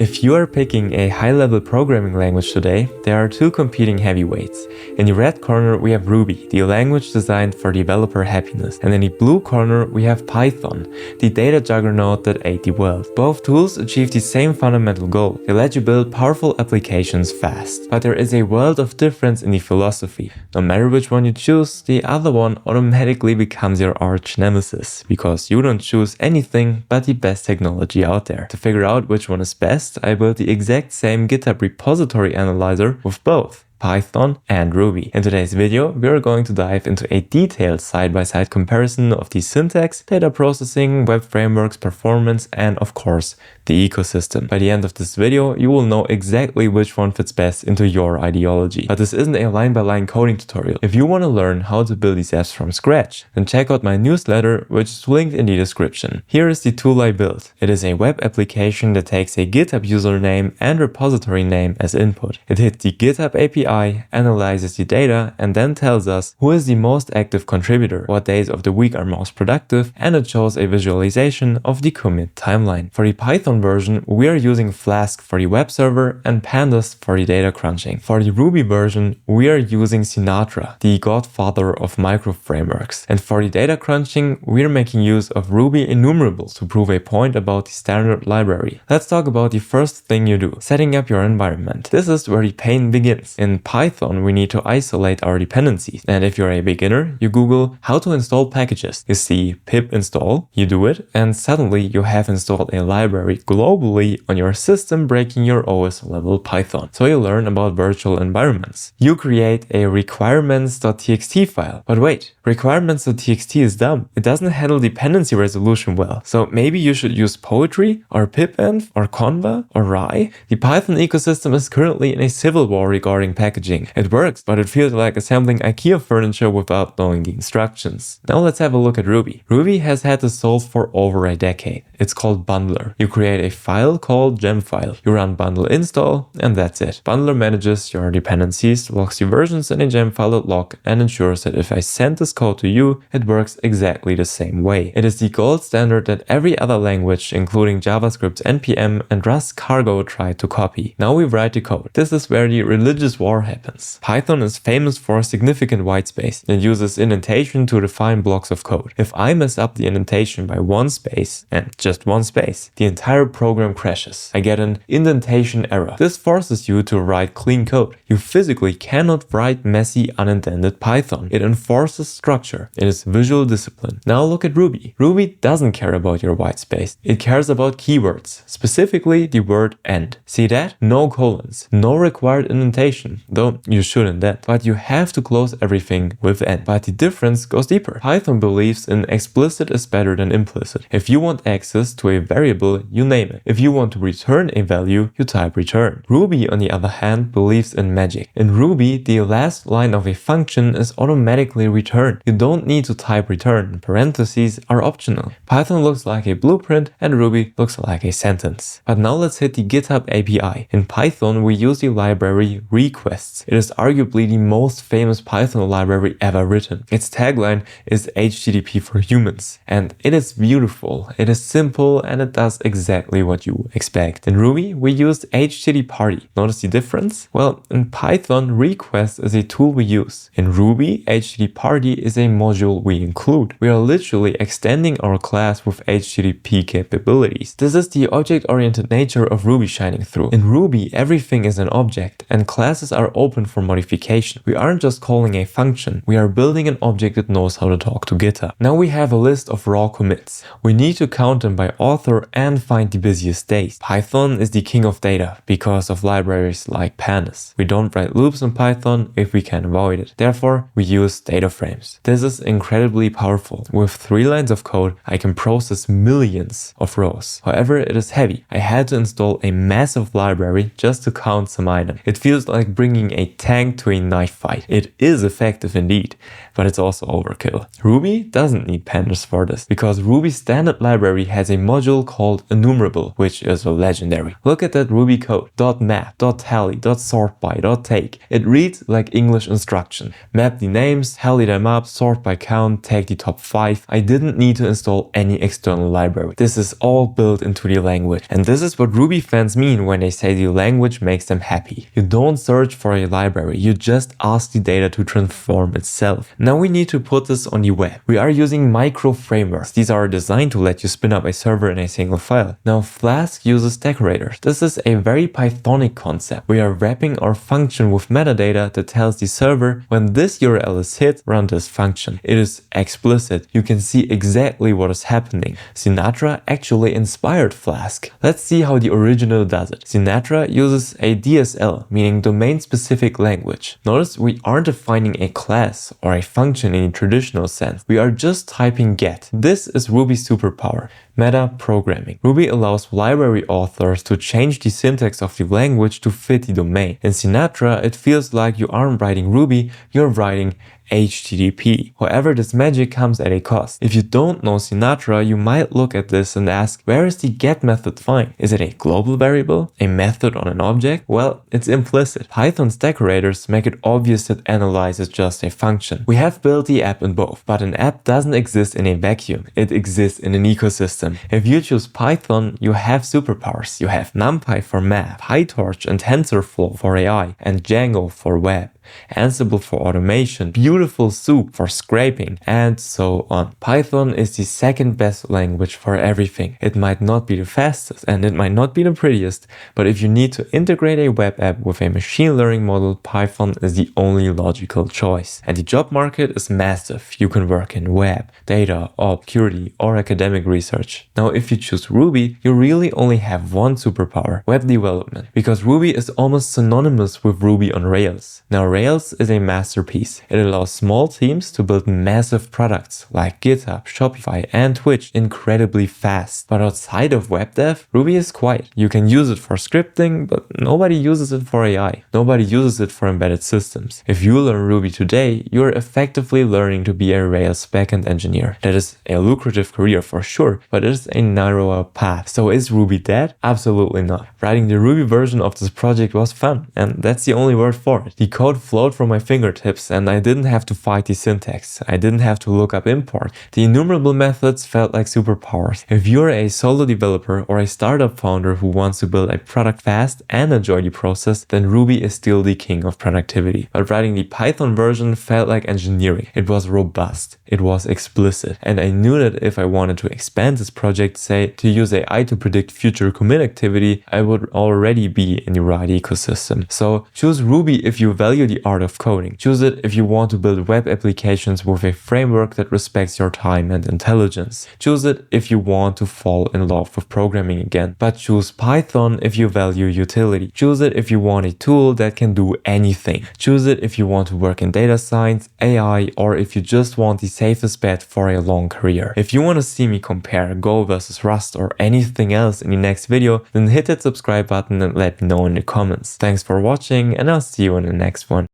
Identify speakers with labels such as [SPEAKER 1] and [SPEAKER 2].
[SPEAKER 1] If you are picking a high-level programming language today, there are two competing heavyweights. In the red corner we have Ruby, the language designed for developer happiness, and in the blue corner we have Python, the data juggernaut that ate the world. Both tools achieve the same fundamental goal: they let you build powerful applications fast. But there is a world of difference in the philosophy. No matter which one you choose, the other one automatically becomes your arch nemesis, because you don't choose anything but the best technology out there. To figure out which one is best, I built the exact same GitHub repository analyzer with both Python and Ruby. In today's video, we are going to dive into a detailed side-by-side comparison of the syntax, data processing, web frameworks, performance, and of course, the ecosystem. By the end of this video, you will know exactly which one fits best into your ideology. But this isn't a line-by-line coding tutorial. If you want to learn how to build these apps from scratch, then check out my newsletter, which is linked in the description. Here is the tool I built. It is a web application that takes a GitHub username and repository name as input. It hits the GitHub API, analyzes the data, and then tells us who is the most active contributor, what days of the week are most productive, and it shows a visualization of the commit timeline. For the Python version, we are using Flask for the web server and Pandas for the data crunching. For the Ruby version, we are using Sinatra, the godfather of micro frameworks. And for the data crunching, we are making use of Ruby enumerables to prove a point about the standard library. Let's talk about the first thing you do: setting up your environment. This is where the pain begins. In Python, we need to isolate our dependencies. And if you're a beginner, you Google how to install packages. You see pip install, you do it, and suddenly you have installed a library globally on your system, breaking your OS level Python. So you learn about virtual environments. You create a requirements.txt file. But wait, requirements.txt is dumb. It doesn't handle dependency resolution well. So maybe you should use Poetry or pipenv or Conva or Rye. The Python ecosystem is currently in a civil war regarding packaging. It works, but it feels like assembling IKEA furniture without knowing the instructions. Now let's have a look at Ruby. Ruby has had this solved for over a decade. It's called Bundler. You create a file called gemfile. You run bundle install, and that's it. Bundler manages your dependencies, logs the versions in a gemfile.log, and ensures that if I send this code to you, it works exactly the same way. It is the gold standard that every other language, including JavaScript, NPM, and Rust Cargo, tried to copy. Now we write the code. This is where the religious war happens. Python is famous for significant whitespace. It uses indentation to define blocks of code. If I mess up the indentation by one space, and just one space, the entire program crashes. I get an indentation error. This forces you to write clean code. You physically cannot write messy, unindented Python. It enforces structure. It is visual discipline. Now look at Ruby. Ruby doesn't care about your whitespace. It cares about keywords, specifically the word end. See that? No colons, no required indentation, though you should indent, but you have to close everything with end. But the difference goes deeper. Python believes in explicit is better than implicit. If you want access to a variable, you name it. If you want to return a value, you type return. Ruby, on the other hand, believes in magic. In Ruby, the last line of a function is automatically returned. You don't need to type return. Parentheses are optional. Python looks like a blueprint and Ruby looks like a sentence. But now let's hit the GitHub API. In Python, we use the library requests. It is arguably the most famous Python library ever written. Its tagline is HTTP for humans. And it is beautiful, it is simple, and it does exactly what you expect. In Ruby, we used HTTP-party. Notice the difference? Well, in Python, request is a tool we use. In Ruby, HTTP-party is a module we include. We are literally extending our class with HTTP capabilities. This is the object-oriented nature of Ruby shining through. In Ruby, everything is an object, and classes are open for modification. We aren't just calling a function, we are building an object that knows how to talk to GitHub. Now we have a list of raw commits. We need to count them by author and find the busiest days. Python is the king of data because of libraries like Pandas. We don't write loops in Python if we can avoid it. Therefore, we use data frames. This is incredibly powerful. With 3 lines of code, I can process millions of rows. However, it is heavy. I had to install a massive library just to count some items. It feels like bringing a tank to a knife fight. It is effective indeed, but it's also overkill. Ruby doesn't need pandas for this, because Ruby's standard library has a module called enumerable, which is legendary. Look at that Ruby code. .map, .tally, .sort by, .take. It reads like English instruction. Map the names, tally them up, github, sort by count, take the top 5. I didn't need to install any external library. This is all built into the language. And this is what Ruby fans mean when they say the language makes them happy. You don't search for a library, you just ask the data to transform itself. Now we need to put this on the web. We are using micro frameworks. These are designed to let you spin up a server in a single file. Now Flask uses decorators. This is a very Pythonic concept. We are wrapping our function with metadata that tells the server when this URL is hit, run this function. It is explicit. You can see exactly what is happening. Sinatra actually inspired Flask. Let's see how the original does it. Sinatra uses a DSL, meaning domain-specific language. Notice we aren't defining a class or a function in a traditional sense. We are just typing get. This is Ruby's superpower. Meta programming. Ruby allows library authors to change the syntax of the language to fit the domain. In Sinatra, it feels like you aren't writing Ruby, you're writing HTTP. However, this magic comes at a cost. If you don't know Sinatra, you might look at this and ask, where is the get method fine? Is it a global variable? A method on an object? Well, it's implicit. Python's decorators make it obvious that analyze is just a function. We have built the app in both, but an app doesn't exist in a vacuum. It exists in an ecosystem. If you choose Python, you have superpowers. You have NumPy for math, PyTorch and TensorFlow for AI, and Django for web. Ansible for automation, beautiful soup for scraping, and so on. Python is the second best language for everything. It might not be the fastest and it might not be the prettiest, but if you need to integrate a web app with a machine learning model, Python is the only logical choice. And the job market is massive. You can work in web, data, ops, security, or academic research. Now, if you choose Ruby, you really only have one superpower, web development, because Ruby is almost synonymous with Ruby on Rails. Now, Rails is a masterpiece. It allows small teams to build massive products like GitHub, Shopify, and Twitch incredibly fast. But outside of web dev, Ruby is quiet. You can use it for scripting, but nobody uses it for AI. Nobody uses it for embedded systems. If you learn Ruby today, you're effectively learning to be a Rails backend engineer. That is a lucrative career for sure, but it is a narrower path. So is Ruby dead? Absolutely not. Writing the Ruby version of this project was fun, and that's the only word for it. The code flowed from my fingertips and I didn't have to fight the syntax. I didn't have to look up import. The innumerable methods felt like superpowers. If you're a solo developer or a startup founder who wants to build a product fast and enjoy the process, then Ruby is still the king of productivity. But writing the Python version felt like engineering. It was robust. It was explicit. And I knew that if I wanted to expand this project, say, to use AI to predict future commit activity, I would already be in the right ecosystem. So choose Ruby if you value the art of coding. Choose it if you want to build web applications with a framework that respects your time and intelligence. Choose it if you want to fall in love with programming again. But choose Python if you value utility. Choose it if you want a tool that can do anything. Choose it if you want to work in data science, AI, or if you just want the safest bet for a long career. If you want to see me compare Go versus Rust or anything else in the next video, then hit that subscribe button and let me know in the comments. Thanks for watching and I'll see you in the next one.